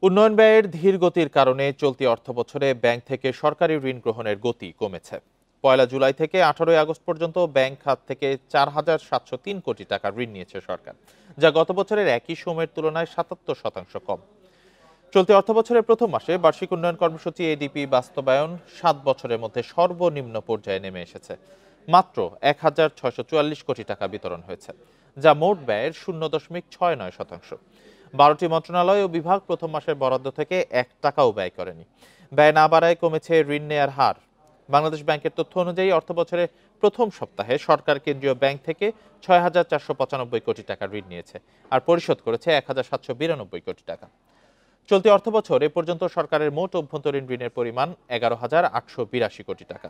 উন্নয়ন ব্যয়ের ধীর গতির কারণে চলতি অর্থবছরে ব্যাংক থেকে সরকারি ঋণ গ্রহণের গতি কমেছে। ১ জুলাই থেকে ১৮ আগস্ট পর্যন্ত ব্যাংক খাত থেকে ৪,৭০৩ কোটি টাকা ঋণ নিয়েছে সরকার, যা গত বছরের একই সময়ের তুলনায় ৭৭% কম। চলতি অর্থবছরের প্রথম মাসে বার্ষিক উন্নয়ন কর্মসূচি এডিপি বাস্তবায়ন ৭ বছরের মধ্যে সর্বনিম্ন পর্যায়ে নেমে এসেছে। মাত্র ১,৬৪৪ কোটি টাকা বিতরণ হয়েছে, যা মোট ব্যয়ের ০.৬৯%। ১২টি মন্ত্রণালয় ও বিভাগ প্রথম মাসের বরাদ্দ থেকে ১ টাকাও ব্যয় করেনি। ব্যয় না বাড়ায় কমেছে ঋণ নেয়ার হার। বাংলাদেশ ব্যাংকের তথ্য অনুযায়ী অর্থবছরের প্রথম সপ্তাহে সরকার কেন্দ্রীয় ব্যাংক থেকে ৬,৪৯৫ কোটি টাকা ঋণ নিয়েছে, আর পরিশোধ করেছে ১,৭৯২ কোটি টাকা। চলতি অর্থবছর এ পর্যন্ত সরকারের মোট অভ্যন্তরীণ ঋণের পরিমাণ ১১,৮৮২ কোটি টাকা।